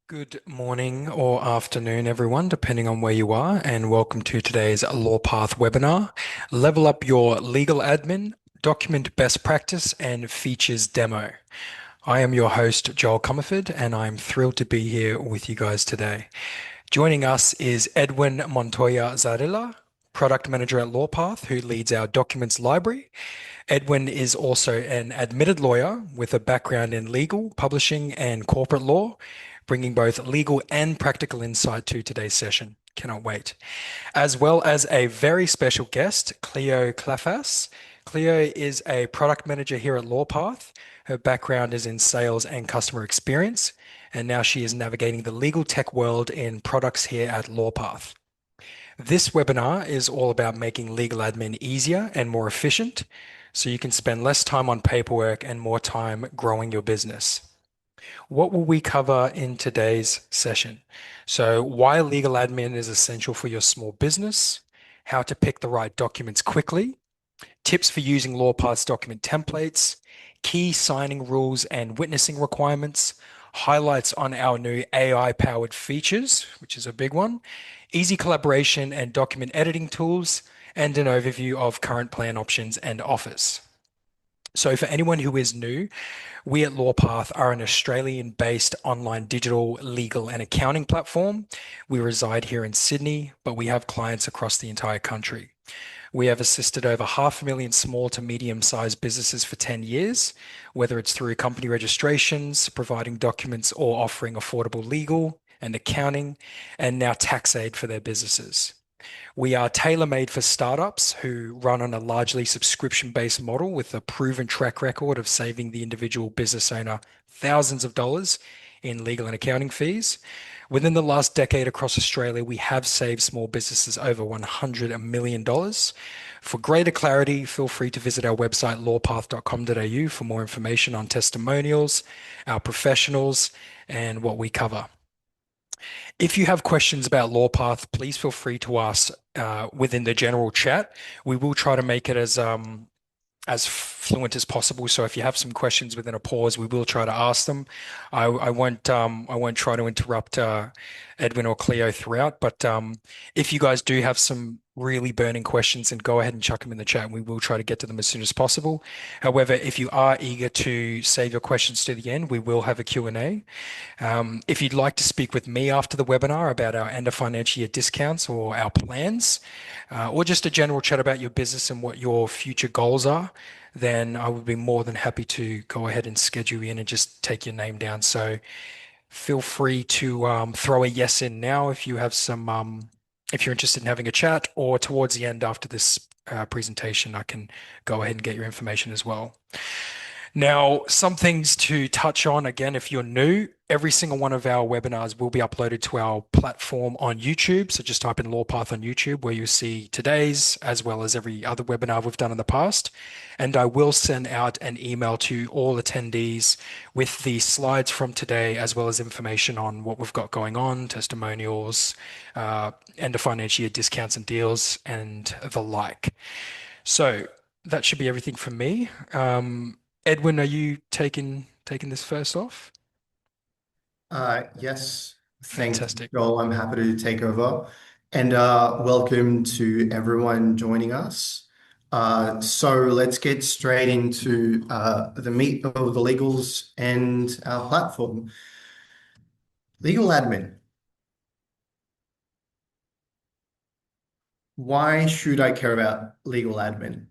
Good morning or afternoon, everyone, depending on where you are, and welcome to today's Lawpath webinar. Level up your legal admin, document best practice, and features demo. I am your host, Joel Comerford, and I'm thrilled to be here with you guys today. Joining us is Edwin Montoya Zorilla, Product Manager at Lawpath, who leads our documents library. Edwin is also an admitted lawyer with a background in legal, publishing, and corporate law, bringing both legal and practical insight to today's session. Cannot wait. As well as a very special guest, Cleo Klafas. Cleo is a product manager here at Lawpath. Her background is in sales and customer experience, and now she is navigating the legal tech world in products here at Lawpath. This webinar is all about making legal admin easier and more efficient so you can spend less time on paperwork and more time growing your business. What will we cover in today's session? So, why legal admin is essential for your small business, how to pick the right documents quickly, tips for using Lawpath's document templates, key signing rules and witnessing requirements, highlights on our new AI-powered features, which is a big one, easy collaboration and document editing tools, and an overview of current plan options and offers. So for anyone who is new, we at Lawpath are an Australian-based online digital legal and accounting platform. We reside here in Sydney, but we have clients across the entire country. We have assisted over 500,000 small to medium-sized businesses for 10 years, whether it's through company registrations, providing documents, or offering affordable legal and accounting, and now tax aid for their businesses. We are tailor-made for startups who run on a largely subscription-based model with a proven track record of saving the individual business owner thousands of dollars in legal and accounting fees. Within the last decade across Australia, we have saved small businesses over $100 million. For greater clarity, feel free to visit our website, lawpath.com.au, for more information on testimonials, our professionals, and what we cover. If you have questions about Lawpath, please feel free to ask within the general chat. We will try to make it as fluent as possible. So if you have some questions within a pause, we will try to ask them. I won't try to interrupt Edwin or Cleo throughout. But if you guys do have some really burning questions, then go ahead and chuck them in the chat, and we will try to get to them as soon as possible. However, if you are eager to save your questions to the end, we will have a Q&A. If you'd like to speak with me after the webinar about our end of financial year discounts or our plans, or just a general chat about your business and what your future goals are, then I would be more than happy to go ahead and schedule you in and just take your name down. So feel free to throw a yes in now if you have some, if you're interested in having a chat, or towards the end after this presentation, I can go ahead and get your information as well. Now, some things to touch on again, if you're new, every single one of our webinars will be uploaded to our platform on YouTube. So just type in Lawpath on YouTube, where you'll see today's as well as every other webinar we've done in the past. And I will send out an email to all attendees with the slides from today, as well as information on what we've got going on, testimonials, end of financial year discounts and deals, and the like. So that should be everything from me. Edwin, are you taking this first off? Yes, thank you, Fantastic. Joel. I'm happy to take over. And welcome to everyone joining us. So let's get straight into the meat of the legals and our platform. Legal admin. Why should I care about legal admin?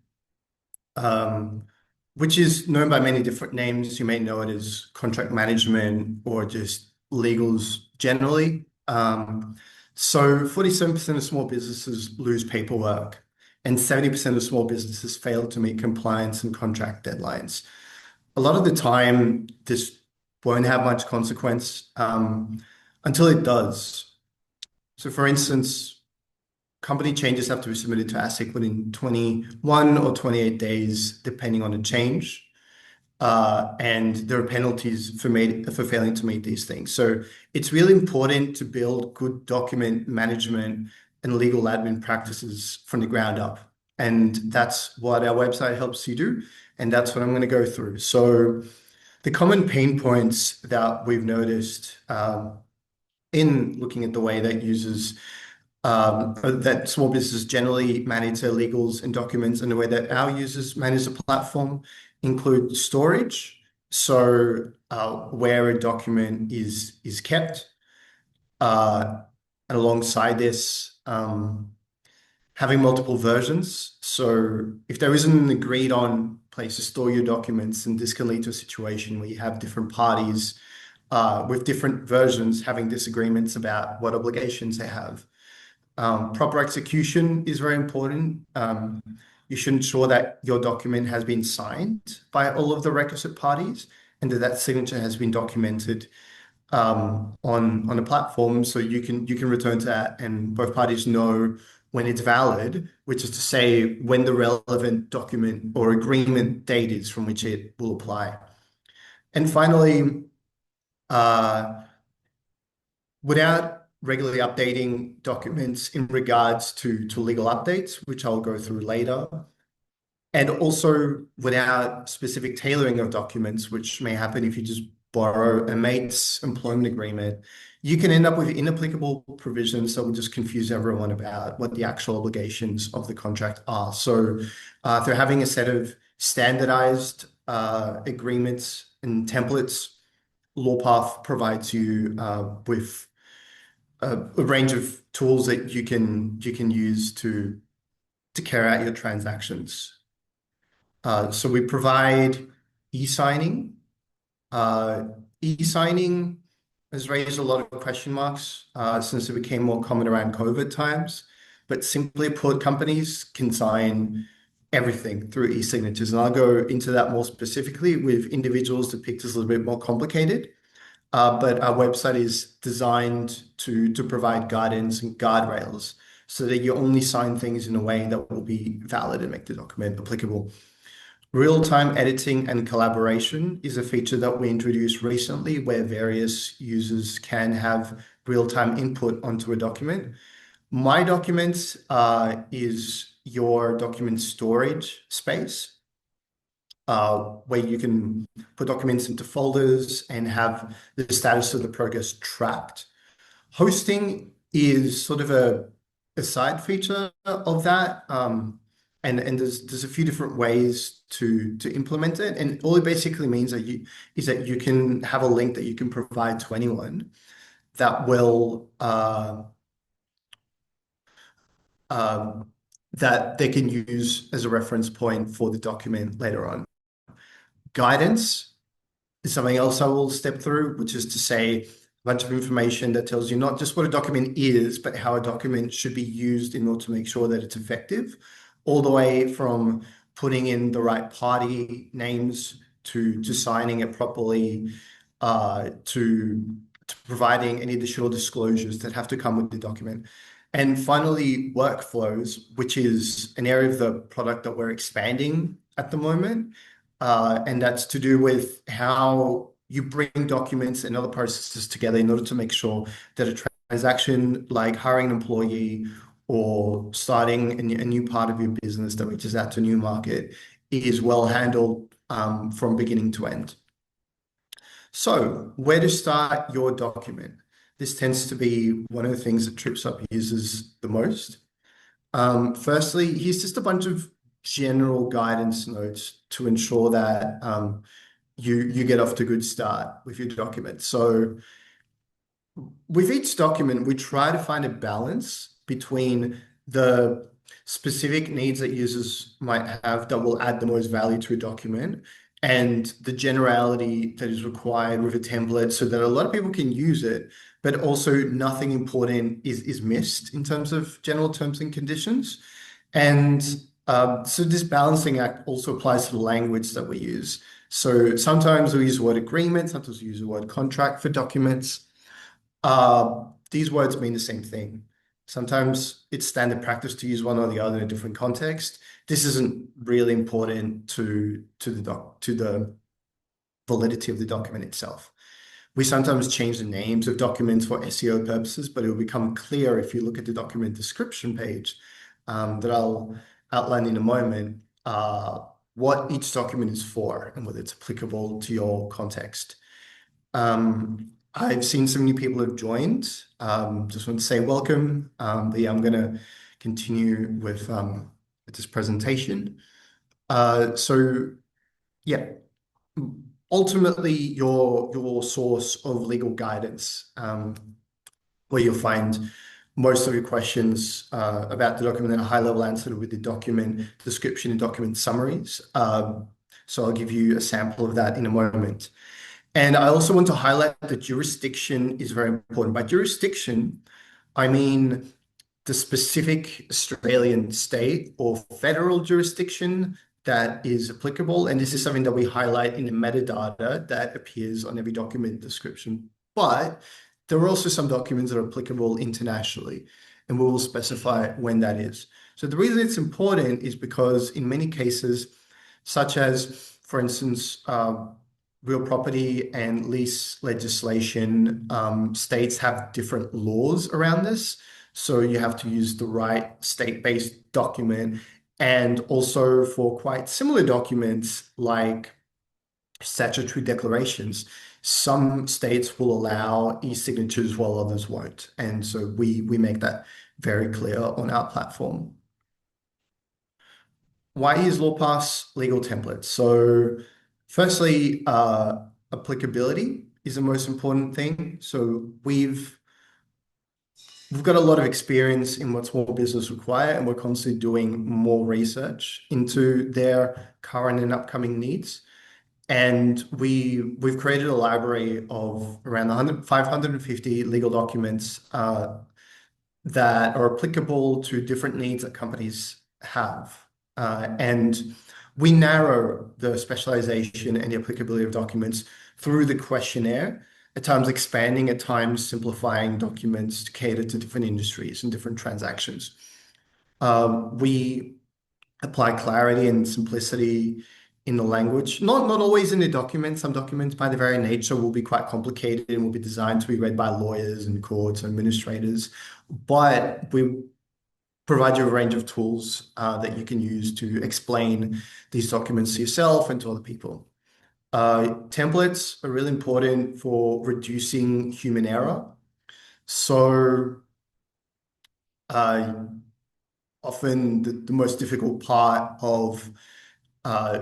Which is known by many different names. You may know it as contract management or just legals generally. So 47% of small businesses lose paperwork, and 70% of small businesses fail to meet compliance and contract deadlines. A lot of the time, this won't have much consequence until it does. So, for instance, company changes have to be submitted to ASIC within 21 or 28 days, depending on the change. And there are penalties for failing to meet these things. So it's really important to build good document management and legal admin practices from the ground up. And that's what our website helps you do. And that's what I'm going to go through. So the common pain points that we've noticed in looking at the way that that small businesses generally manage their legals and documents, and the way that our users manage the platform include storage. So where a document is kept, uh, and alongside this, having multiple versions. So if there isn't an agreed on place to store your documents, then this can lead to a situation where you have different parties with different versions having disagreements about what obligations they have. Proper execution is very important. You should ensure that your document has been signed by all of the requisite parties and that signature has been documented on a platform, so you can return to that and both parties know when it's valid, which is to say when the relevant document or agreement date is from which it will apply. And finally, uh, without regularly updating documents in regards to legal updates, which I'll go through later, and also without specific tailoring of documents, which may happen if you just borrow a mate's employment agreement, you can end up with inapplicable provisions that will just confuse everyone about what the actual obligations of the contract are. So through having a set of standardized agreements and templates, Lawpath provides you with a range of tools that you can use to carry out your transactions. So we provide e-signing. E-signing has raised a lot of question marks since it became more common around COVID times. But simply put, companies can sign everything through e-signatures. And I'll go into that more specifically. With individuals, the picture's a little bit more complicated. But our website is designed to provide guidance and guardrails so that you only sign things in a way that will be valid and make the document applicable. Real-time editing and collaboration is a feature that we introduced recently where various users can have real-time input onto a document. My Documents is your document storage space where you can put documents into folders and have the status of the progress tracked. Hosting is sort of a side feature of that. And there's a few different ways to implement it. And all it basically means is that you can have a link that you can provide to anyone that will that they can use as a reference point for the document later on. Guidance is something else I will step through, which is to say a bunch of information that tells you not just what a document is, but how a document should be used in order to make sure that it's effective, all the way from putting in the right party names to signing it properly, to providing any additional disclosures that have to come with the document. And finally, workflows, which is an area of the product that we're expanding at the moment. And that's to do with how you bring documents and other processes together in order to make sure that a transaction like hiring an employee or starting a new part of your business that reaches out to a new market is well handled from beginning to end. So where to start your document? This tends to be one of the things that trips up users the most. Firstly, here's just a bunch of general guidance notes to ensure that you get off to a good start with your document. So with each document, we try to find a balance between the specific needs that users might have that will add the most value to a document and the generality that is required with a template so that a lot of people can use it, but also nothing important is missed in terms of general terms and conditions. And so this balancing act also applies to the language that we use. So sometimes we use the word agreement, sometimes we use the word contract for documents. These words mean the same thing. Sometimes it's standard practice to use one or the other in a different context. This isn't really important to the validity of the document itself. We sometimes change the names of documents for SEO purposes, but it will become clear if you look at the document description page that I'll outline in a moment, what each document is for and whether it's applicable to your context. I've seen some new people have joined. Just want to say welcome. But yeah, I'm going to continue with this presentation. So yeah, ultimately your source of legal guidance, where you'll find most of your questions about the document and a high-level answer with the document description and document summaries. So I'll give you a sample of that in a moment. And I also want to highlight that jurisdiction is very important. By jurisdiction, I mean the specific Australian state or federal jurisdiction that is applicable. And this is something that we highlight in the metadata that appears on every document description. But there are also some documents that are applicable internationally, and we will specify when that is. So the reason it's important is because in many cases, such as, for instance, real property and lease legislation, states have different laws around this. So you have to use the right state-based document. And also for quite similar documents like statutory declarations, some states will allow e-signatures while others won't. And so we make that very clear on our platform. Why is Lawpath legal templates? So firstly, applicability is the most important thing. So we've got a lot of experience in what small business require, and we're constantly doing more research into their current and upcoming needs. And we've created a library of around 550 legal documents that are applicable to different needs that companies have. And we narrow the specialization and the applicability of documents through the questionnaire, at times expanding, at times simplifying documents to cater to different industries and different transactions. We apply clarity and simplicity in the language, not always in the document. Some documents, by their very nature, will be quite complicated and will be designed to be read by lawyers and courts and administrators. But we provide you a range of tools that you can use to explain these documents to yourself and to other people. Templates are really important for reducing human error. So often the most difficult part of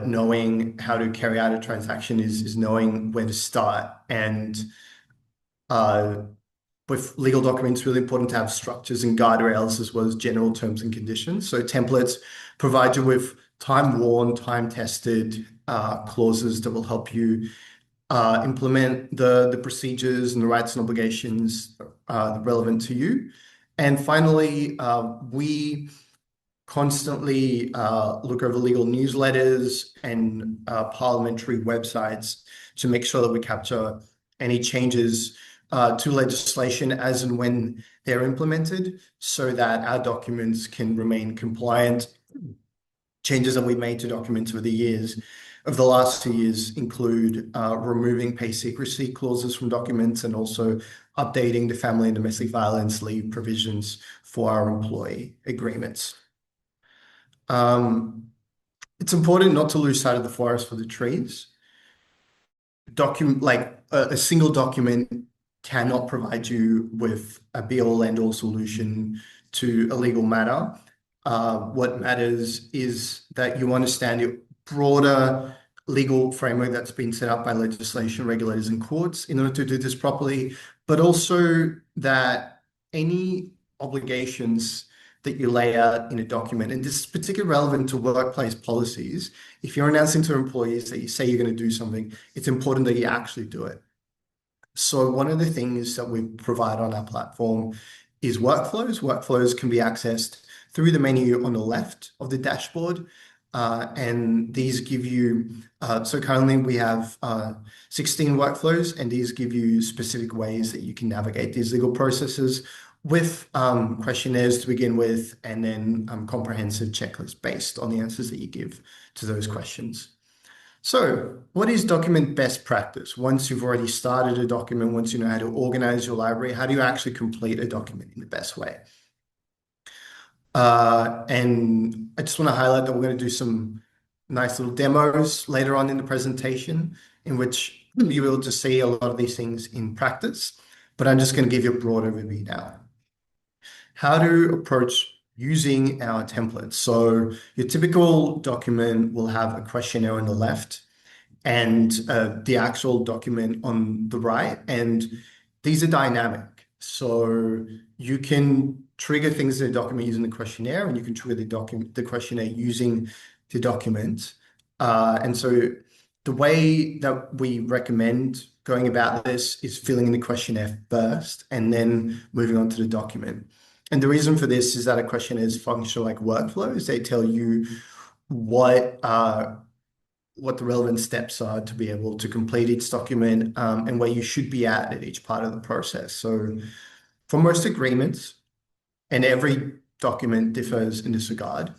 knowing how to carry out a transaction is knowing where to start. And with legal documents, it's really important to have structures and guardrails as well as general terms and conditions. So templates provide you with time-worn, time-tested clauses that will help you implement the procedures and the rights and obligations relevant to you. And finally, we constantly look over legal newsletters and parliamentary websites to make sure that we capture any changes to legislation as and when they're implemented so that our documents can remain compliant. Changes that we've made to documents over the last 2 years include removing pay secrecy clauses from documents and also updating the family and domestic violence leave provisions for our employee agreements. It's important not to lose sight of the forest for the trees. A single document cannot provide you with a be-all end-all solution to a legal matter. What matters is that you understand the broader legal framework that's been set up by legislation, regulators, and courts in order to do this properly, but also that any obligations that you lay out in a document, and this is particularly relevant to workplace policies. If you're announcing to employees that you say you're going to do something, it's important that you actually do it. So one of the things that we provide on our platform is workflows. Workflows can be accessed through the menu on the left of the dashboard. And these give you, so currently we have 16 workflows, and these give you specific ways that you can navigate these legal processes with questionnaires to begin with, and then comprehensive checklists based on the answers that you give to those questions. So what is document best practice? Once you've already started a document, once you know how to organize your library, how do you actually complete a document in the best way? And I just want to highlight that we're going to do some nice little demos later on in the presentation in which you'll be able to see a lot of these things in practice, but I'm just going to give you a broad overview now. How to approach using our templates. So your typical document will have a questionnaire on the left and the actual document on the right. And these are dynamic. So you can trigger things in a document using the questionnaire, and you can trigger the questionnaire using the document. And so the way that we recommend going about this is filling in the questionnaire first and then moving on to the document. And the reason for this is that a questionnaires function like workflows. They tell you what what the relevant steps are to be able to complete each document, and where you should be at each part of the process. So for most agreements, and every document differs in this regard,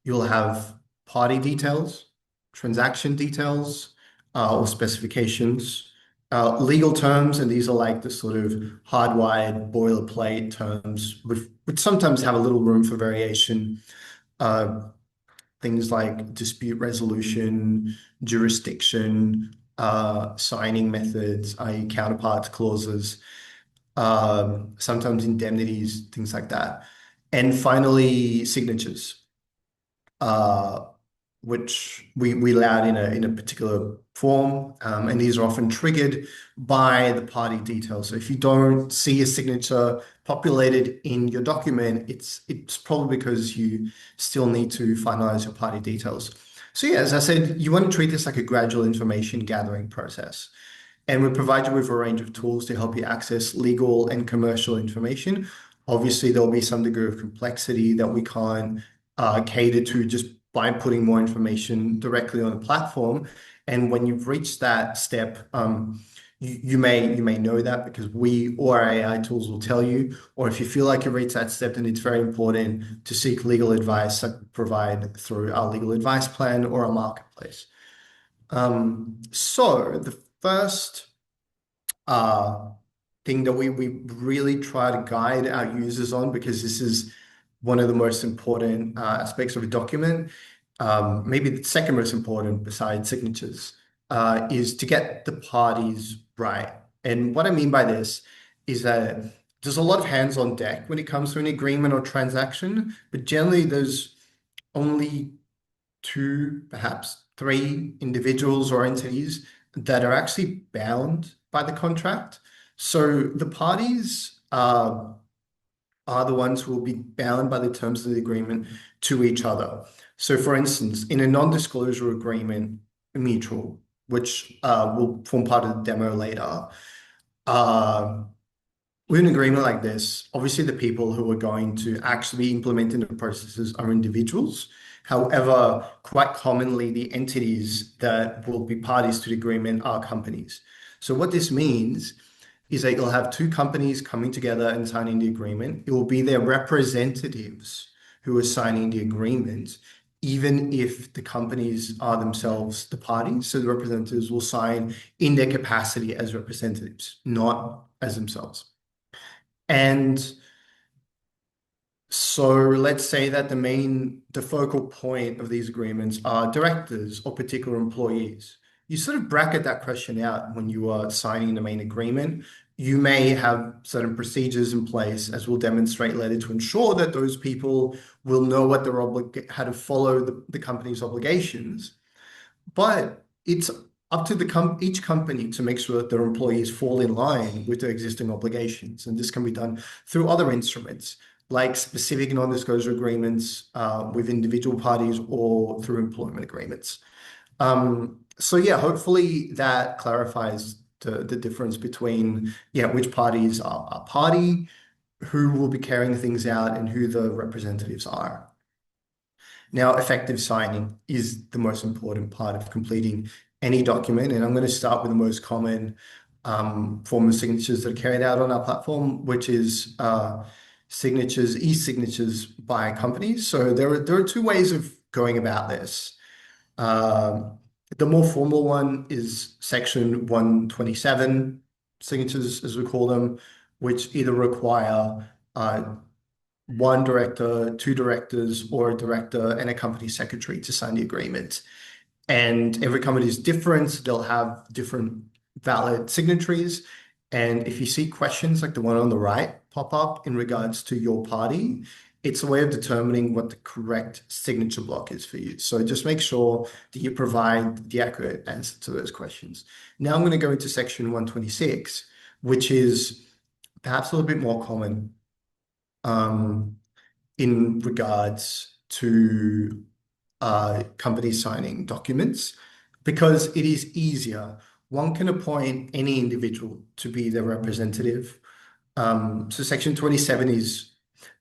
you'll have party details, transaction details, or specifications, legal terms, and these are like the sort of hardwired boilerplate terms, which sometimes have a little room for variation. Things like dispute resolution, jurisdiction, signing methods, i.e. counterparts clauses, sometimes indemnities, things like that. And finally, signatures, uh, which we allowed in a particular form, and these are often triggered by the party details. So if you don't see a signature populated in your document, it's probably because you still need to finalize your party details. So yeah, as I said, you want to treat this like a gradual information gathering process. And we provide you with a range of tools to help you access legal and commercial information. Obviously, there'll be some degree of complexity that we can't cater to just by putting more information directly on the platform. And when you've reached that step, you may know that because we or our AI tools will tell you. Or if you feel like you've reached that step, then it's very important to seek legal advice that we provide through our legal advice plan or our marketplace. So the first thing that we really try to guide our users on, because this is one of the most important aspects of a document, maybe the second most important besides signatures, is to get the parties right. And what I mean by this is that there's a lot of hands on deck when it comes to an agreement or transaction, but generally there's only two, perhaps three individuals or entities that are actually bound by the contract. So the parties are the ones who will be bound by the terms of the agreement to each other. So for instance, in a non-disclosure agreement, mutual, which will form part of the demo later, with an agreement like this, obviously the people who are going to actually be implementing the processes are individuals. However, quite commonly, the entities that will be parties to the agreement are companies. So what this means is that you'll have two companies coming together and signing the agreement. It will be their representatives who are signing the agreement, even if the companies are themselves the parties. So the representatives will sign in their capacity as representatives, not as themselves. And so let's say that the focal point of these agreements are directors or particular employees. You sort of bracket that question out when you are signing the main agreement. You may have certain procedures in place, as we'll demonstrate later, to ensure that those people will know what how to follow the company's obligations. But it's up to each company to make sure that their employees fall in line with their existing obligations. And this can be done through other instruments, like specific non-disclosure agreements with individual parties or through employment agreements. So yeah, hopefully that clarifies the difference between which parties are party, who will be carrying things out, and who the representatives are. Now, effective signing is the most important part of completing any document, and I'm going to start with the most common form of signatures that are carried out on our platform, which is signatures, e-signatures by companies. So there are two ways of going about this. The more formal one is Section 127 signatures, as we call them, which either require one director, two directors, or a director and a company secretary to sign the agreement. And every company is different. They'll have different valid signatories. And if you see questions like the one on the right pop up in regards to your party, it's a way of determining what the correct signature block is for you. So just make sure that you provide the accurate answer to those questions. Now I'm going to go into section 126, which is perhaps a little bit more common um, in regards to companies signing documents because it is easier. One can appoint any individual to be their representative. So Section 27 is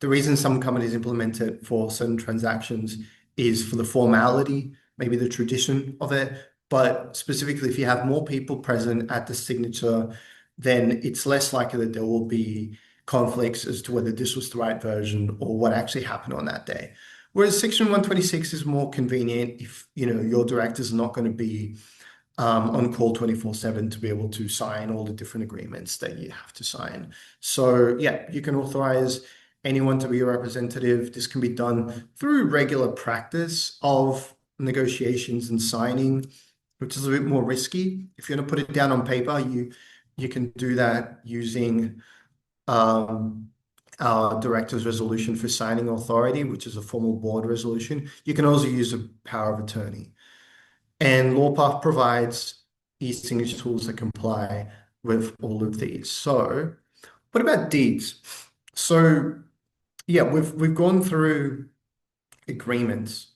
the reason some companies implement it for certain transactions is for the formality, maybe the tradition of it. But specifically, if you have more people present at the signature, then it's less likely that there will be conflicts as to whether this was the right version or what actually happened on that day. Whereas Section 126 is more convenient if your directors are not going to be on call 24/7 to be able to sign all the different agreements that you have to sign. So yeah, you can authorize anyone to be a representative. This can be done through regular practice of negotiations and signing, which is a bit more risky. If you're going to put it down on paper, you can do that using our director's resolution for signing authority, which is a formal board resolution. You can also use a power of attorney. And Lawpath provides e-signature tools that comply with all of these. So what about deeds? So yeah, we've gone through agreements.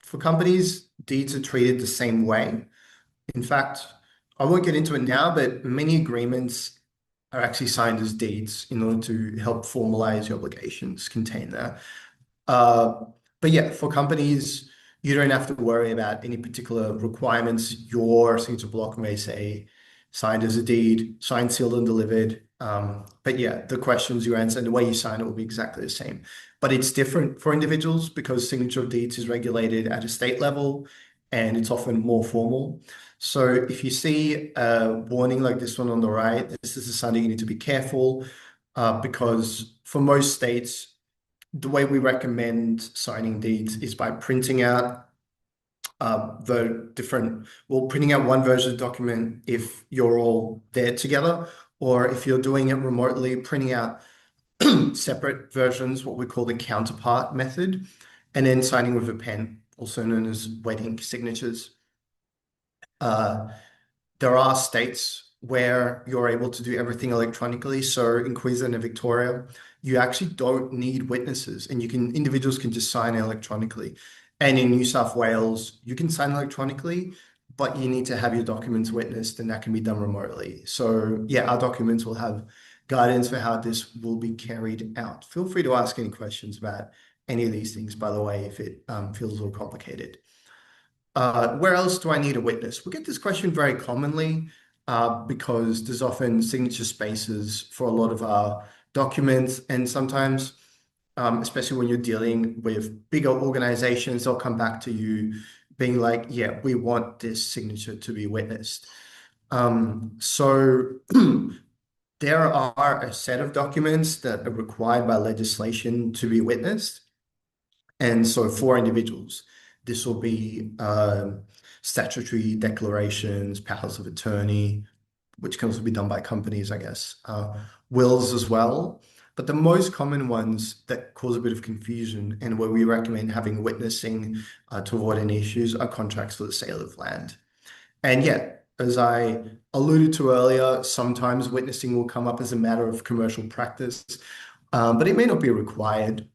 For companies, deeds are treated the same way. In fact, I won't get into it now, but many agreements are actually signed as deeds in order to help formalize your obligations contained there. Uh, but yeah, for companies, you don't have to worry about any particular requirements. Your signature block may say signed as a deed, signed, sealed, and delivered. But yeah, the questions you answer and the way you sign it will be exactly the same. But it's different for individuals because signature of deeds is regulated at a state level and it's often more formal. So if you see a warning like this one on the right, this is something you need to be careful because for most states, the way we recommend signing deeds is by printing out printing out one version of the document if you're all there together, or if you're doing it remotely, printing out separate versions, what we call the counterpart method, and then signing with a pen, also known as wet ink signatures. There are states where you're able to do everything electronically. So in Queensland and Victoria, you actually don't need witnesses and individuals can just sign electronically. And in New South Wales, you can sign electronically, but you need to have your documents witnessed and that can be done remotely. So yeah, our documents will have guidance for how this will be carried out. Feel free to ask any questions about any of these things, by the way, if it feels a little complicated. Where else do I need a witness? We get this question very commonly because there's often signature spaces for a lot of our documents, and sometimes, especially when you're dealing with bigger organizations, they'll come back to you being like, yeah, we want this signature to be witnessed. So there are a set of documents that are required by legislation to be witnessed. And so for individuals, this will be statutory declarations, powers of attorney, which can also be done by companies, I guess, wills as well. But the most common ones that cause a bit of confusion and where we recommend having witnessing to avoid any issues are contracts for the sale of land. And yeah, as I alluded to earlier, sometimes witnessing will come up as a matter of commercial practice, but it may not be required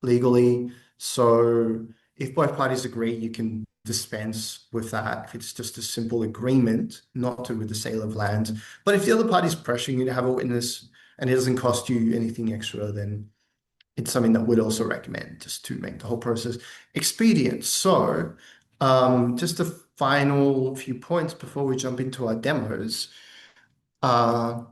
legally. So if both parties agree, you can dispense with that if it's just a simple agreement, not to with the sale of land. But if the other party's pressuring you to have a witness and it doesn't cost you anything extra, then it's something that we'd also recommend just to make the whole process expedient. So just a final few points before we jump into our demos. I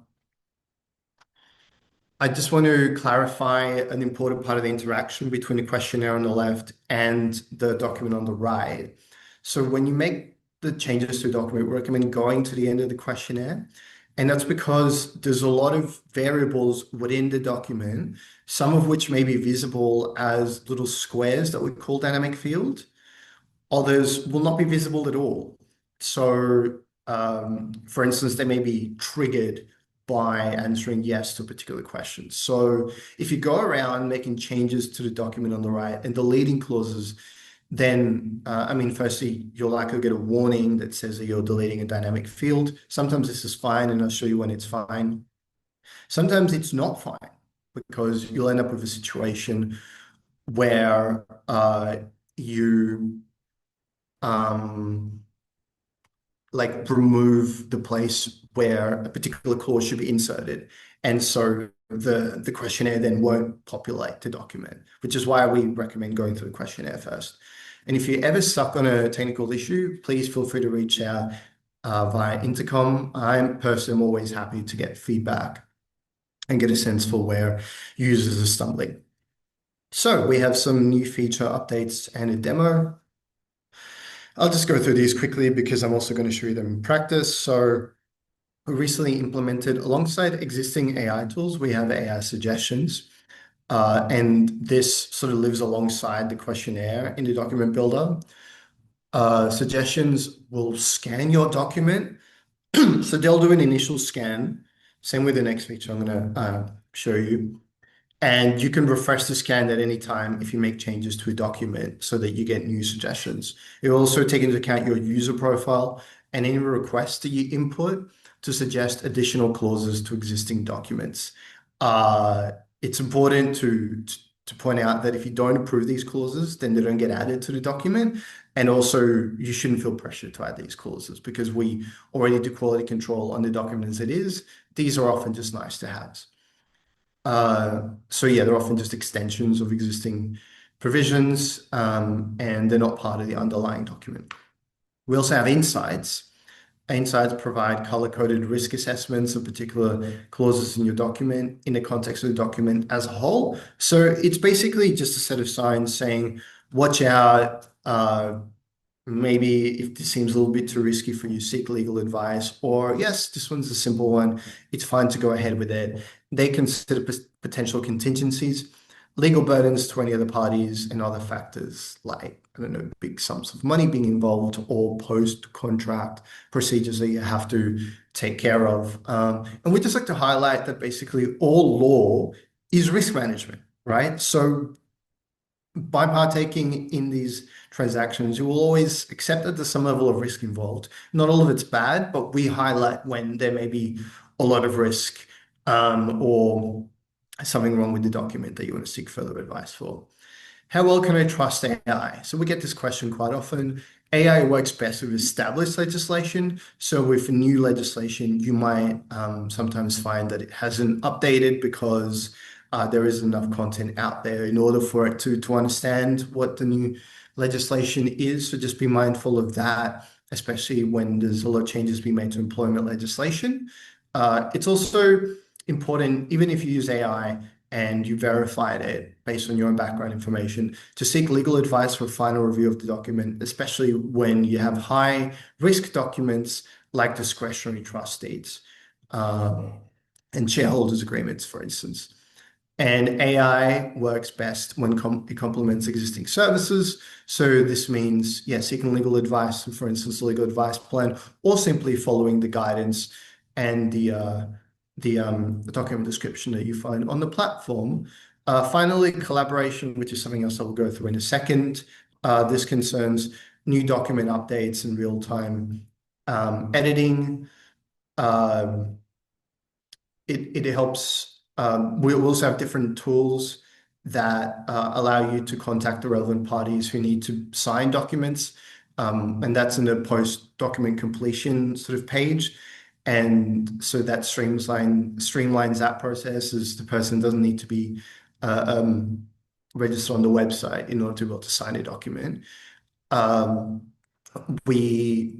just want to clarify an important part of the interaction between the questionnaire on the left and the document on the right. So when you make the changes to the document, we recommend going to the end of the questionnaire. And that's because there's a lot of variables within the document, some of which may be visible as little squares that we call dynamic field, Others will not be visible at all. So, for instance, they may be triggered by answering yes to a particular question. So if you go around making changes to the document on the right and deleting clauses, then, firstly, you're likely to get a warning that says that you're deleting a dynamic field. Sometimes this is fine, and I'll show you when it's fine. Sometimes it's not fine because you'll end up with a situation where you um, like remove the place where a particular clause should be inserted. And so the questionnaire then won't populate the document, which is why we recommend going through the questionnaire first. And if you're ever stuck on a technical issue, please feel free to reach out via intercom. I'm personally always happy to get feedback and get a sense for where users are stumbling. So we have some new feature updates and a demo. I'll just go through these quickly because I'm also going to show you them in practice. So we recently implemented alongside existing AI tools, we have AI suggestions. And this sort of lives alongside the questionnaire in the document builder. Suggestions will scan your document. So they'll do an initial scan. Same with the next feature I'm going to show you. And you can refresh the scan at any time if you make changes to a document so that you get new suggestions. It will also take into account your user profile and any requests that you input to suggest additional clauses to existing documents. It's important to point out that if you don't approve these clauses, then they don't get added to the document. And also, you shouldn't feel pressured to add these clauses because we already do quality control on the document as it is. These are often just nice to have. So yeah, they're often just extensions of existing provisions, and they're not part of the underlying document. We also have insights. Insights provide color-coded risk assessments of particular clauses in your document in the context of the document as a whole. So it's basically just a set of signs saying, watch out, maybe if this seems a little bit too risky for you, seek legal advice, or yes, this one's a simple one. It's fine to go ahead with it. They consider potential contingencies, legal burdens to any other parties, and other factors like, I don't know, big sums of money being involved or post-contract procedures that you have to take care of. And we just like to highlight that basically all law is risk management, right? So by partaking in these transactions, you will always accept that there's some level of risk involved. Not all of it's bad, but we highlight when there may be a lot of risk, or something wrong with the document that you want to seek further advice for. How well can I trust AI? So we get this question quite often. AI works best with established legislation. So with new legislation, you might sometimes find that it hasn't updated because there isn't enough content out there in order for it to understand what the new legislation is. So just be mindful of that, especially when there's a lot of changes being made to employment legislation. It's also important, even if you use AI and you verified it based on your own background information, to seek legal advice for final review of the document, especially when you have high risk documents like discretionary trust deeds, and shareholders agreements, for instance. And AI works best when it complements existing services. So this means, yeah, seeking legal advice, for instance, a legal advice plan, or simply following the guidance and the document description that you find on the platform. Finally, collaboration, which is something else I will go through in a second. This concerns new document updates and real-time editing. Um, it helps. We also have different tools that allow you to contact the relevant parties who need to sign documents. And that's in the post-document completion sort of page. And so that streamlines that process, as the person doesn't need to be registered on the website in order to be able to sign a document. Um, we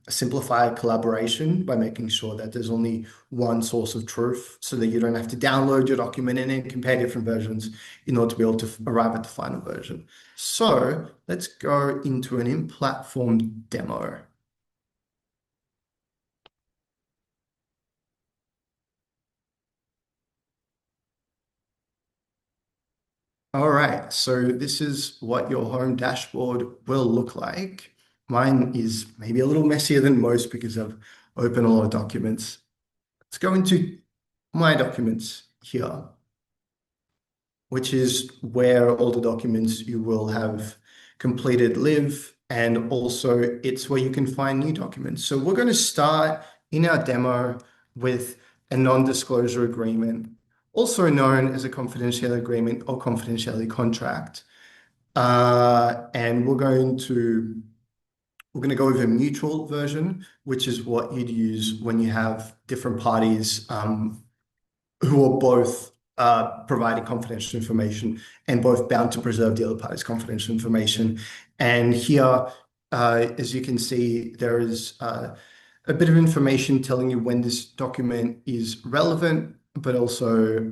simplify collaboration by making sure that there's only one source of truth so that you don't have to download your document and then compare different versions in order to be able to arrive at the final version. So let's go into an in-platform demo. All right, so this is what your home dashboard will look like. Mine is maybe a little messier than most because I've opened a lot of documents. Let's go into my documents here, which is where all the documents you will have completed live, and also it's where you can find new documents. So we're going to start in our demo with a non-disclosure agreement, also known as a confidentiality agreement or confidentiality contract. And we're going to go with a mutual version, which is what you'd use when you have different parties who are both providing confidential information and both bound to preserve the other party's confidential information. And here, as you can see, there is a bit of information telling you when this document is relevant, but also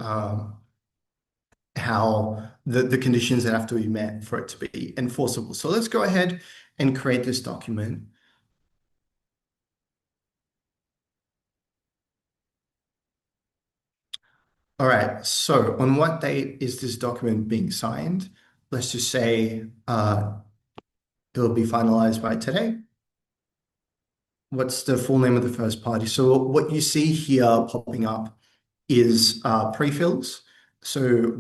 how the conditions that have to be met for it to be enforceable. So let's go ahead and create this document. All right, so on what date is this document being signed? Let's just say it'll be finalized by today. What's the full name of the first party? So what you see here popping up is pre-fills. So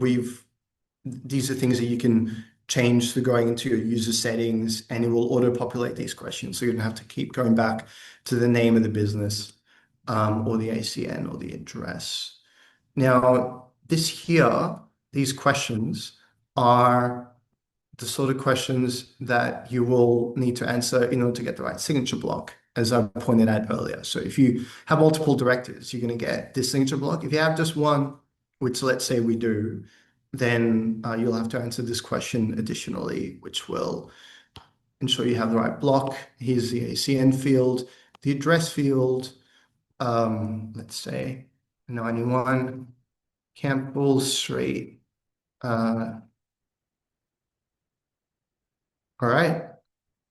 these are things that you can change through going into your user settings, and it will auto-populate these questions. So you don't have to keep going back to the name of the business or the ACN or the address. Now, these questions are the sort of questions that you will need to answer in order to get the right signature block, as I pointed out earlier. So if you have multiple directors, you're going to get this signature block. If you have just one, which let's say we do, then you'll have to answer this question additionally, which will ensure you have the right block. Here's the ACN field, the address field, let's say 91 Campbell Street. All right.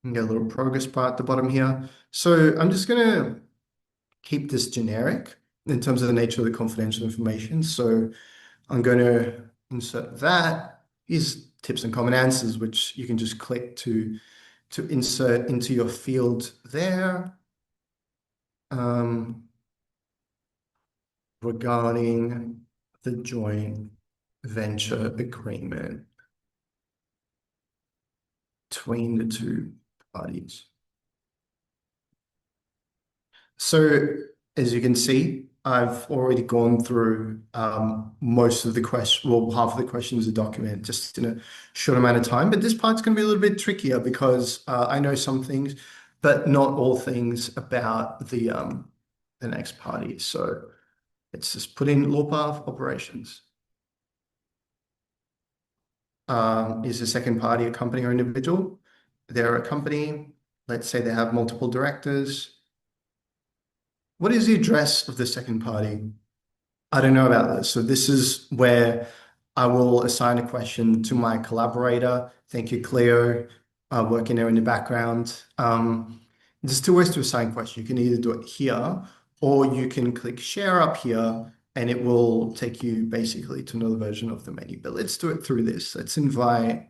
And get a little progress bar at the bottom here. So I'm just going to keep this generic in terms of the nature of the confidential information. So I'm going to insert that. Here's tips and common answers, which you can just click to insert into your field there. Regarding the joint venture agreement between the two parties. So as you can see, I've already gone through most of the question, well, half of the questions of the document just in a short amount of time. But this part's going to be a little bit trickier because I know some things, but not all things about the next party. So let's just put in Lawpath operations. Is the second party a company or individual? They're a company. Let's say they have multiple directors. What is the address of the second party? I don't know about this. So this is where I will assign a question to my collaborator. Thank you, Cleo, working there in the background. There's two ways to assign questions. You can either do it here, or you can click share up here, and it will take you basically to another version of the menu. But let's do it through this. Let's invite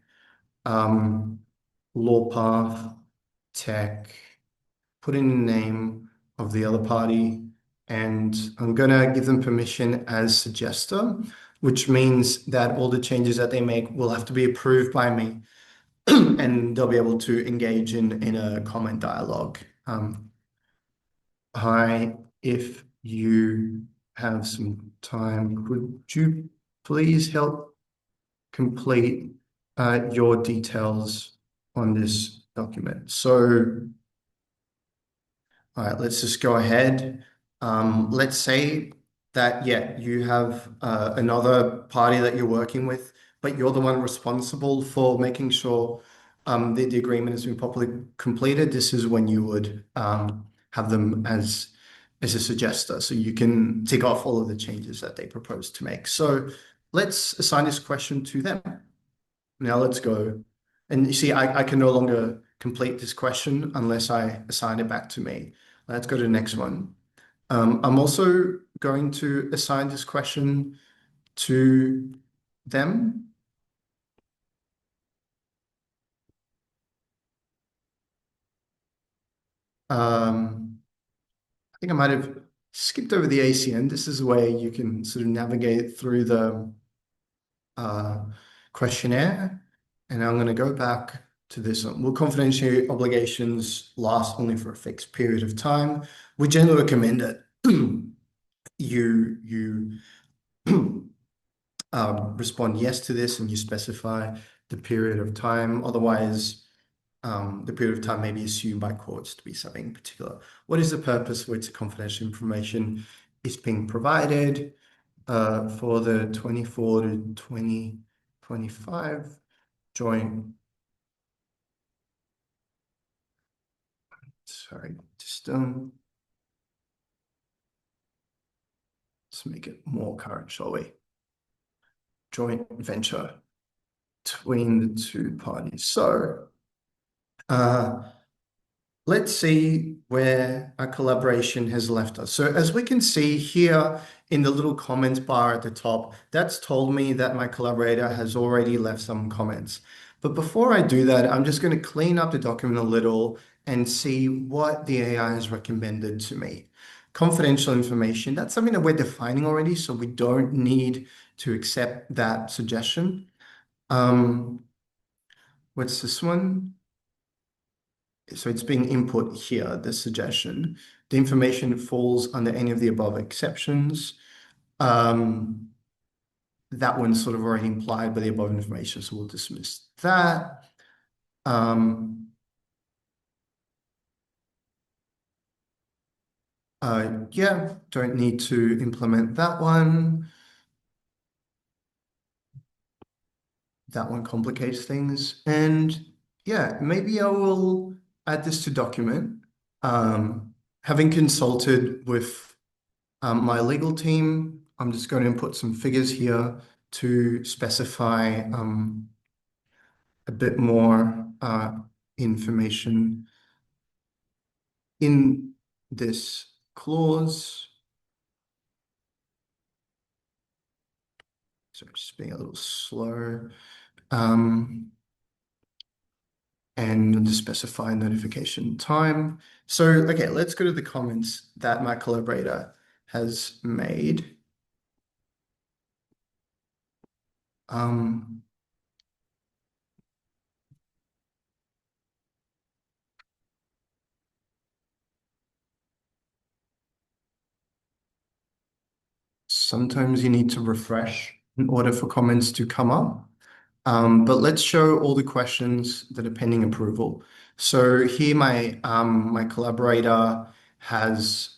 Lawpath Tech, put in the name of the other party, and I'm going to give them permission as suggester, which means that all the changes that they make will have to be approved by me, and they'll be able to engage in a comment dialogue. Hi, if you have some time, could you please help complete your details on this document? So all right, let's just go ahead. Let's say that, yeah, you have another party that you're working with, but you're the one responsible for making sure the agreement has been properly completed. This is when you would have them as a suggester. So you can tick off all of the changes that they propose to make. So let's assign this question to them. Now let's go. And you see, I can no longer complete this question unless I assign it back to me. Let's go to the next one. I'm also going to assign this question to them. I think I might have skipped over the ACN. This is where you can sort of navigate through the uh, questionnaire. And I'm going to go back to this one. Will confidentiality obligations last only for a fixed period of time? We generally recommend that you respond yes to this and you specify the period of time. Otherwise, the period of time may be assumed by courts to be something particular. What is the purpose for which confidential information is being provided for the 24 to 2025 joint? Sorry, just let's make it more current, shall we? Joint venture between the two parties. So, uh, let's see where our collaboration has left us. So as we can see here in the little comments bar at the top, that's told me that my collaborator has already left some comments. But before I do that, I'm just going to clean up the document a little and see what the AI has recommended to me. Confidential information, that's something that we're defining already, so we don't need to accept that suggestion. What's this one? So it's being input here, the suggestion. The information falls under any of the above exceptions. Um, that one's sort of already implied by the above information, so we'll dismiss that. Yeah, don't need to implement that one. That one complicates things. And yeah, maybe I will add this to document. Having consulted with my legal team, I'm just going to input some figures here to specify a bit more information in this clause. So just being a little slow. And to specify notification time. So, okay, let's go to the comments that my collaborator has made. Sometimes you need to refresh in order for comments to come up. But let's show all the questions that are pending approval. So here my collaborator has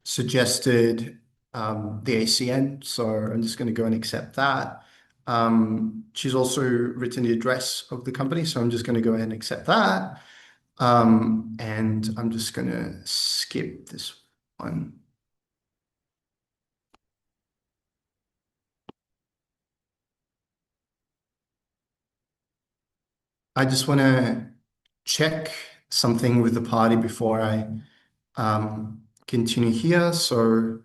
suggested the ACN, so I'm just going to go and accept that. She's also written the address of the company, so I'm just going to go ahead and accept that. And I'm just going to skip this one. I just want to check something with the party before I continue here. So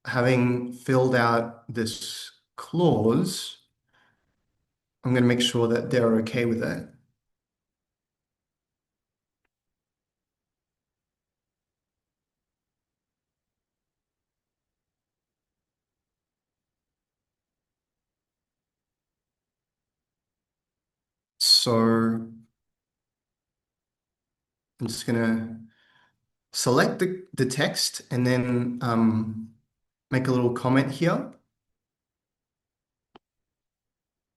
having filled out this clause, I'm going to make sure that they're okay with it. So I'm just going to select the text and then make a little comment here.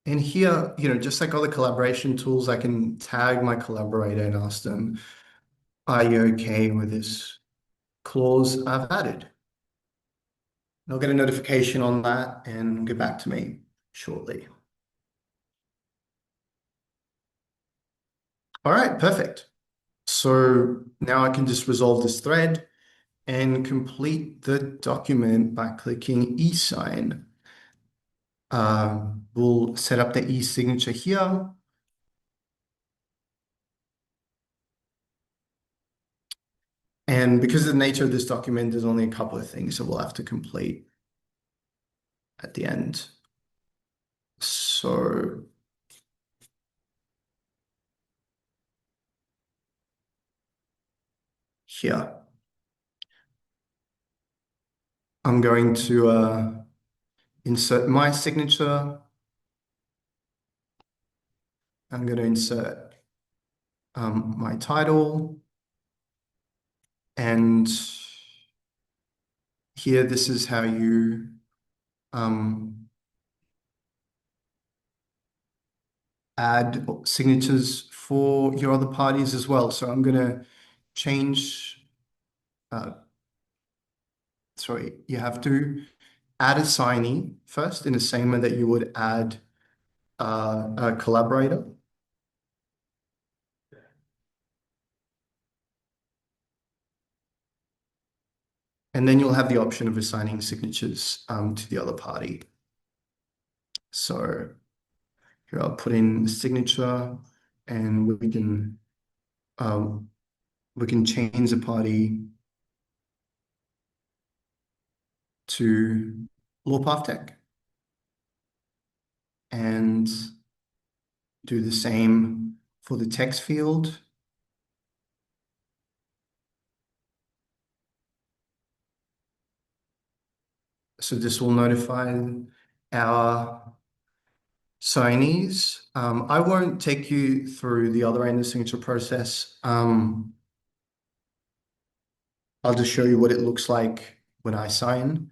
And here, just like other collaboration tools, I can tag my collaborator and ask them, are you okay with this clause I've added? They'll get a notification on that and get back to me shortly. All right, perfect. So now I can just resolve this thread and complete the document by clicking e-sign. We'll set up the e-signature here. And because of the nature of this document, there's only a couple of things that we'll have to complete at the end. So here. I'm going to insert my signature. I'm going to insert my title. And here, this is how you add signatures for your other parties as well. So I'm going to change, sorry, you have to add a signee first in the same way that you would add a collaborator. And then you'll have the option of assigning signatures to the other party. So here I'll put in the signature and we can change the party to Lawpath Tech and do the same for the text field. So this will notify our signees. I won't take you through the other end of the signature process. I'll just show you what it looks like when I sign.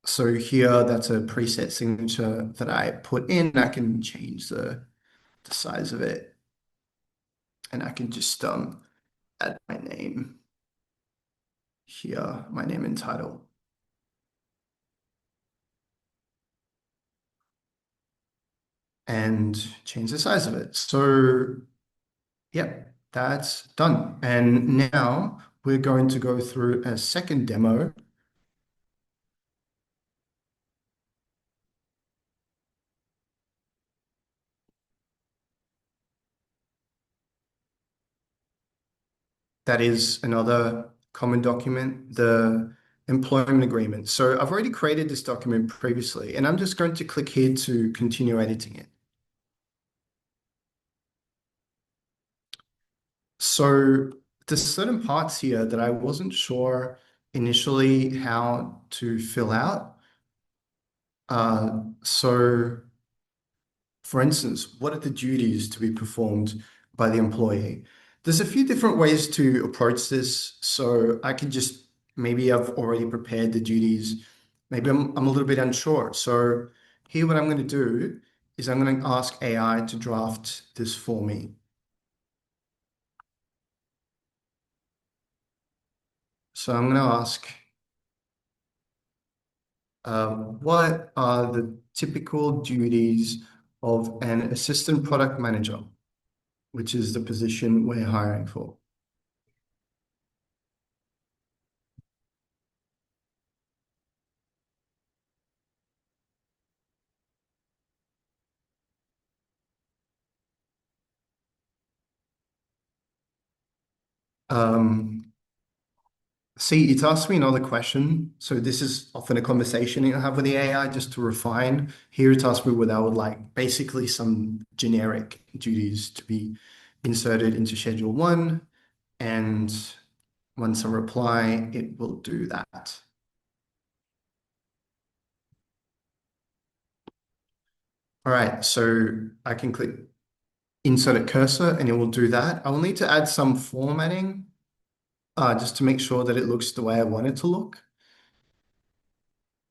So here, that's a preset signature that I put in. I can change the size of it, and I can just add my name here, my name and title. And change the size of it. So, yep, that's done. And now we're going to go through a second demo. That is another common document, the employment agreement. So I've already created this document previously, and I'm just going to click here to continue editing it. So there's certain parts here that I wasn't sure initially how to fill out. So for instance, what are the duties to be performed by the employee? There's a few different ways to approach this. So I could just, maybe I've already prepared the duties. Maybe I'm a little bit unsure. So here what I'm going to do is I'm going to ask AI to draft this for me. So I'm going to ask, what are the typical duties of an assistant product manager, which is the position we're hiring for? See, it's asked me another question. So this is often a conversation you have with the AI just to refine. Here it's asked me whether I would like basically some generic duties to be inserted into Schedule 1. And once I reply, it will do that. All right, so I can click insert a cursor and it will do that. I will need to add some formatting just to make sure that it looks the way I want it to look.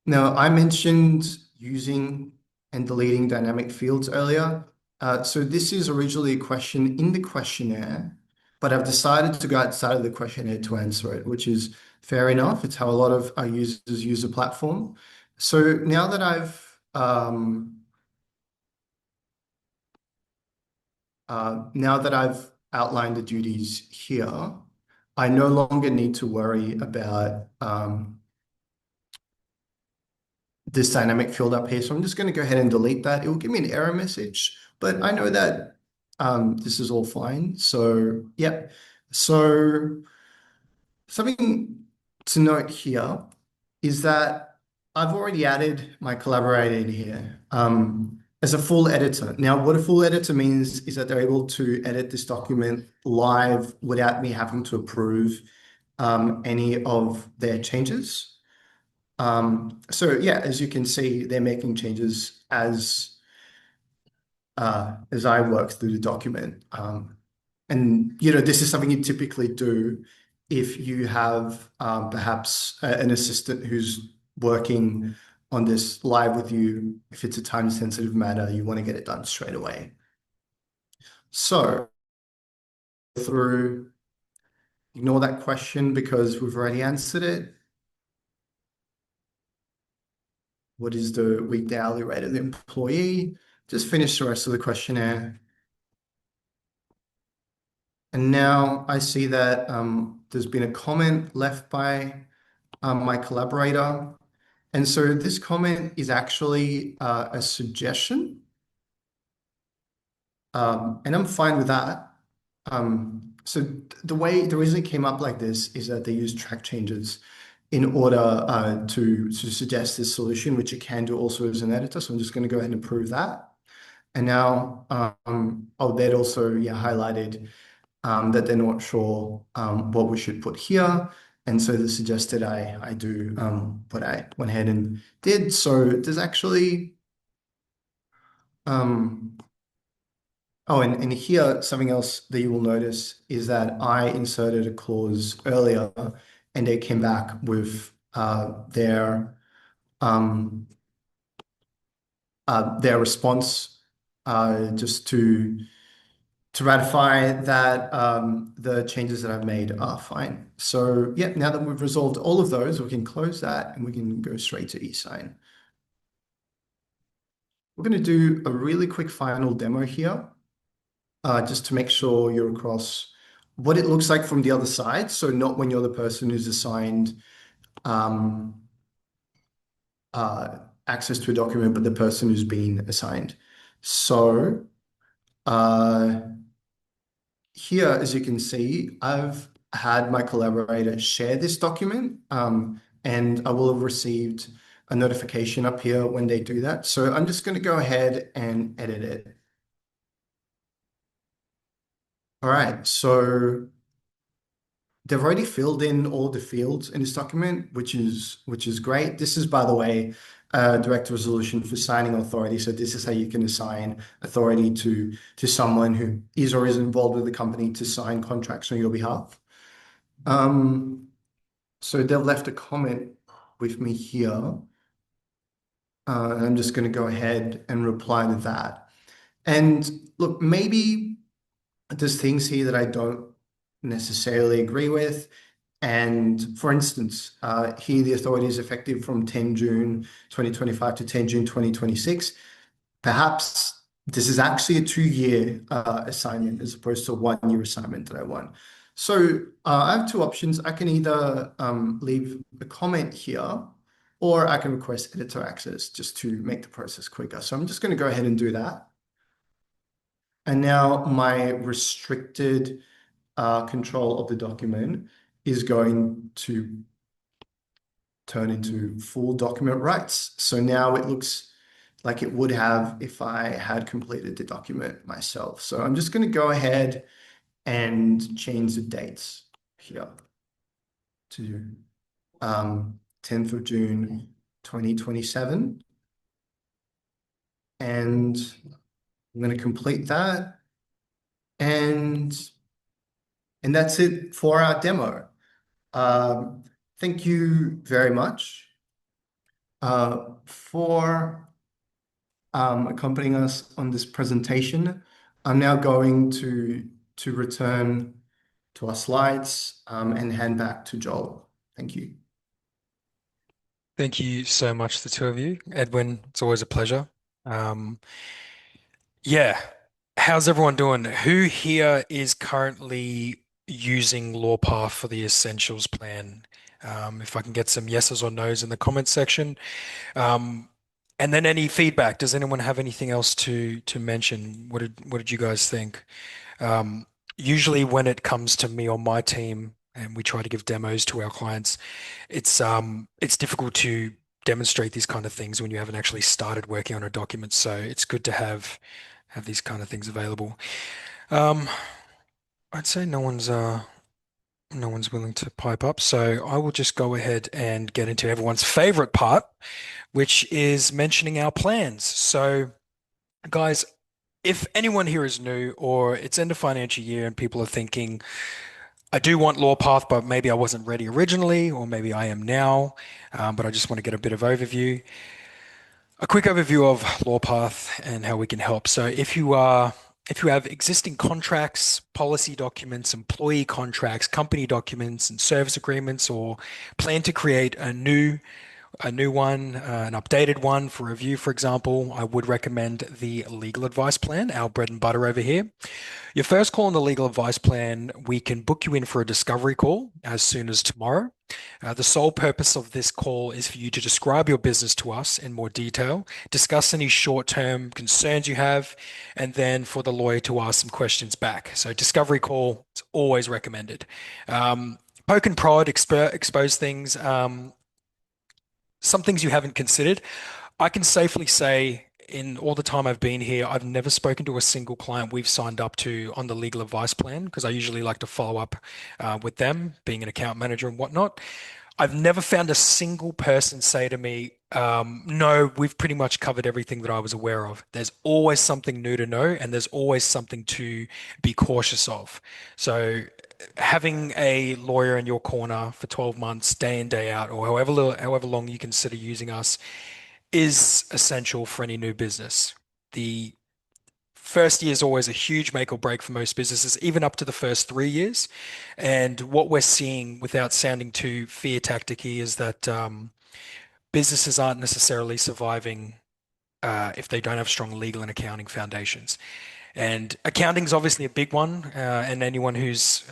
Now, I mentioned using and deleting dynamic fields earlier. So this is originally a question in the questionnaire, but I've decided to go outside of the questionnaire to answer it, which is fair enough. It's how a lot of our users use the platform. So now that I've outlined the duties here, I no longer need to worry about this dynamic field up here. So I'm just going to go ahead and delete that. It will give me an error message, but I know that this is all fine. So, yeah. So something to note here is that I've already added my collaborator in here. as a full editor. Now, what a full editor means is that they're able to edit this document live without me having to approve any of their changes. So yeah, as you can see, they're making changes as I work through the document. And this is something you typically do if you have perhaps an assistant who's working on this live with you. If it's a time-sensitive matter, you want to get it done straight away. So through, ignore that question because we've already answered it. What is the weekday hourly rate of the employee? Just finish the rest of the questionnaire. And now I see that there's been a comment left by my collaborator. And so this comment is actually a suggestion, and I'm fine with that. So the reason it came up like this is that they use track changes in order to suggest this solution, which you can do also as an editor. So I'm just going to go ahead and approve that. And now, oh, they'd also highlighted that they're not sure what we should put here. And so they suggested I do what I went ahead and did. So there's actually, oh, and here something else that you will notice is that I inserted a clause earlier and they came back with um, their response just to ratify that the changes that I've made are fine. So yeah, now that we've resolved all of those, we can close that and we can go straight to e-sign. We're going to do a really quick final demo here, just to make sure you're across what it looks like from the other side. So not when you're the person who's assigned um, access to a document, but the person who's been assigned. So here, as you can see, I've had my collaborator share this document, and I will have received a notification up here when they do that. So I'm just going to go ahead and edit it. All right, so they've already filled in all the fields in this document, which is great. This is, by the way, a direct resolution for signing authority. So this is how you can assign authority to someone who is or is involved with the company to sign contracts on your behalf. So they've left a comment with me here. I'm just going to go ahead and reply to that. And look, maybe there's things here that I don't necessarily agree with. And for instance, here the authority is effective from 10 June 2025 to 10 June 2026. Perhaps this is actually a 2-year assignment as opposed to a 1-year assignment that I want. So I have two options. I can either leave a comment here, or I can request editor access just to make the process quicker. So I'm just going to go ahead and do that. And now my restricted control of the document is going to turn into full document rights. So now it looks like it would have if I had completed the document myself. So I'm just going to go ahead and change the dates here to 10th of June 2027. And I'm going to complete that. And that's it for our demo. Thank you very much for accompanying us on this presentation. I'm now going to return to our slides and hand back to Joel. Thank you. Thank you so much, the two of you. Edwin, it's always a pleasure. Um, yeah, how's everyone doing? Who here is currently using Lawpath for the Essentials plan? If I can get some yeses or nos in the comments section. Um, and then any feedback. Does anyone have anything else to mention? What did you guys think? Um, Usually when it comes to me or my team and we try to give demos to our clients, it's difficult to demonstrate these kind of things when you haven't actually started working on a document. So it's good to have these kind of things available. Um, I'd say no one's willing to pipe up, so I will just go ahead and get into everyone's favorite part, which is mentioning our plans. So, guys, if anyone here is new or it's end of financial year and people are thinking, I do want Lawpath, but maybe I wasn't ready originally, or maybe I am now, but I just want to get a bit of overview. A quick overview of Lawpath and how we can help. So if you have existing contracts, policy documents, employee contracts, company documents, and service agreements, or plan to create a new one, an updated one for review, for example, I would recommend the legal advice plan, our bread and butter over here. Your first call on the legal advice plan, we can book you in for a discovery call as soon as tomorrow. The sole purpose of this call is for you to describe your business to us in more detail, discuss any short-term concerns you have, and then for the lawyer to ask some questions back. So discovery call is always recommended. Poke and prod, expose things, some things you haven't considered. I can safely say, in all the time I've been here, I've never spoken to a single client we've signed up to on the legal advice plan because I usually like to follow up with them, being an account manager and whatnot. I've never found a single person say to me, no, we've pretty much covered everything that I was aware of. There's always something new to know, and there's always something to be cautious of. So, having a lawyer in your corner for 12 months, day in, day out, or however long you consider using us, is essential for any new business. The first year is always a huge make or break for most businesses, even up to the first 3 years. And what we're seeing, without sounding too fear tacticy, is that businesses aren't necessarily surviving if they don't have strong legal and accounting foundations. And accounting is obviously a big one. And anyone who's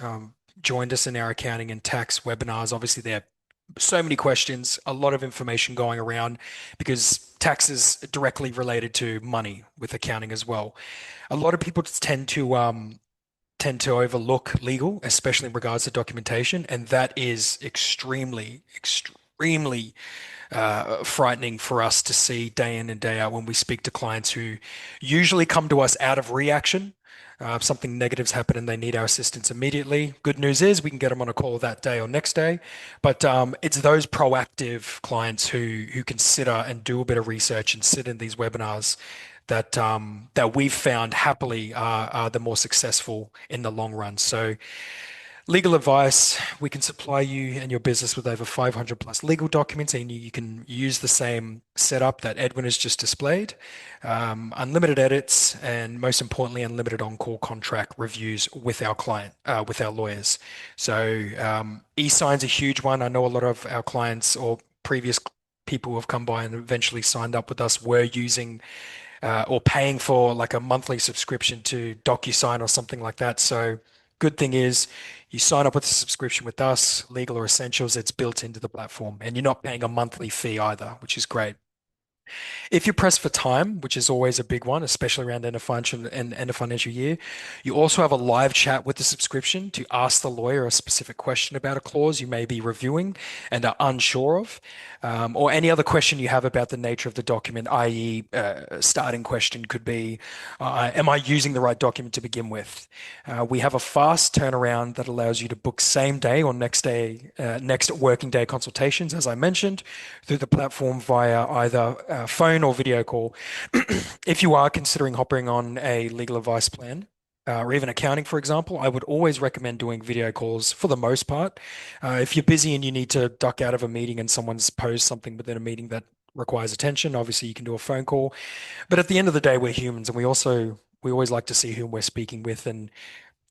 joined us in our accounting and tax webinars, obviously there are so many questions, a lot of information going around because tax is directly related to money with accounting as well. A lot of people tend to overlook legal, especially in regards to documentation, and that is extremely frightening for us to see day in and day out when we speak to clients who usually come to us out of reaction. If something negative's happened and they need our assistance immediately. Good news is we can get them on a call that day or next day. But it's those proactive clients who consider and do a bit of research and sit in these webinars that we've found happily are the more successful in the long run. So legal advice, we can supply you and your business with over 500 plus legal documents, and you can use the same setup that Edwin has just displayed. Unlimited edits, and most importantly, unlimited on-call contract reviews with our client, with our lawyers. So e-sign's a huge one. I know a lot of our clients or previous people who have come by and eventually signed up with us were using or paying for like a monthly subscription to DocuSign or something like that. So good thing is you sign up with a subscription with us, Legal or Essentials, it's built into the platform, and you're not paying a monthly fee either, which is great. If you press for time, which is always a big one, especially around end of financial year, you also have a live chat with the subscription to ask the lawyer a specific question about a clause you may be reviewing and are unsure of, or any other question you have about the nature of the document, i.e., starting question could be, am I using the right document to begin with? We have a fast turnaround that allows you to book same day or next working day consultations, as I mentioned, through the platform via either phone or video call. If you are considering hopping on a legal advice plan, or even accounting, for example, I would always recommend doing video calls for the most part. If you're busy and you need to duck out of a meeting and someone's posed something within a meeting that requires attention, obviously you can do a phone call. But at the end of the day, we're humans, and we always like to see whom we're speaking with, and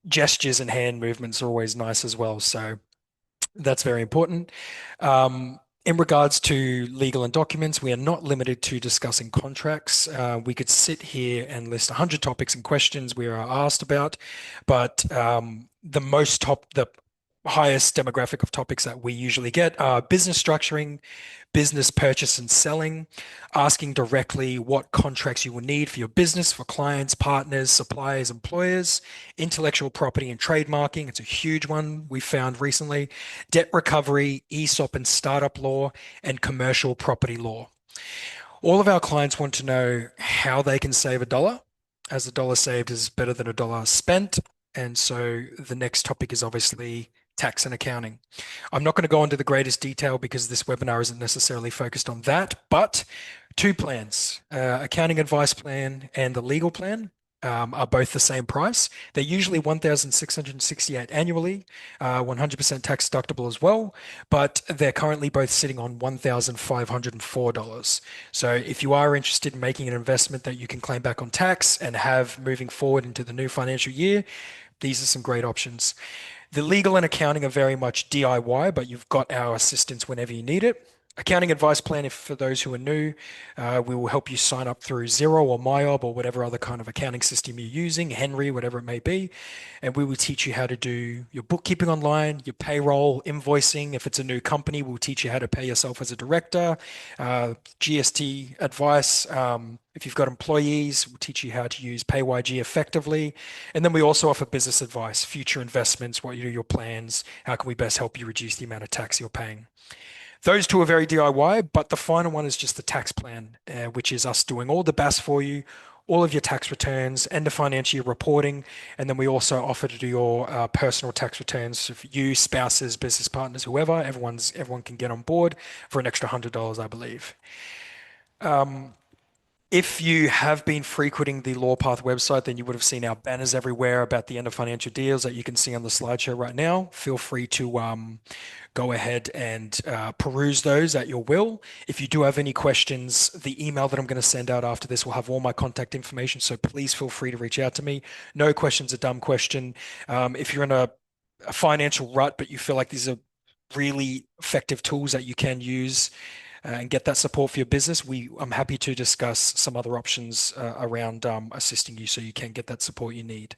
gestures and hand movements are always nice as well. So that's very important. In regards to legal and documents, we are not limited to discussing contracts. We could sit here and list 100 topics and questions we are asked about, but the highest demographic of topics that we usually get are business structuring, business purchase and selling, asking directly what contracts you will need for your business, for clients, partners, suppliers, employers, intellectual property and trademarking. It's a huge one we found recently, debt recovery, ESOP and startup law, and commercial property law. All of our clients want to know how they can save a dollar, as a dollar saved is better than a dollar spent. And so the next topic is obviously tax and accounting. I'm not going to go into the greatest detail because this webinar isn't necessarily focused on that, but two plans, accounting advice plan and the legal plan, are both the same price. They're usually 1,668 annually, 100% tax deductible as well, but they're currently both sitting on $1,504. So if you are interested in making an investment that you can claim back on tax and have moving forward into the new financial year, these are some great options. The legal and accounting are very much DIY, but you've got our assistance whenever you need it. Accounting advice plan, if for those who are new, we will help you sign up through Xero or MyOb or whatever other kind of accounting system you're using, Henry, whatever it may be. And we will teach you how to do your bookkeeping online, your payroll, invoicing. If it's a new company, we'll teach you how to pay yourself as a director, GST advice. If you've got employees, we'll teach you how to use PayYG effectively. And then we also offer business advice, future investments, what are your plans, how can we best help you reduce the amount of tax you're paying. Those two are very DIY, but the final one is just the tax plan, which is us doing all the best for you, all of your tax returns, end of financial year reporting, and then we also offer to do your personal tax returns for you, spouses, business partners, whoever. Everyone can get on board for an extra $100, I believe. If you have been frequenting the Lawpath website, then you would have seen our banners everywhere about the end of financial deals that you can see on the slideshow right now. Feel free to go ahead and peruse those at your will. If you do have any questions, the email that I'm going to send out after this will have all my contact information. So please feel free to reach out to me. No question's a dumb question. If you're in a financial rut, but you feel like these are really effective tools that you can use and get that support for your business, I'm happy to discuss some other options around assisting you so you can get that support you need.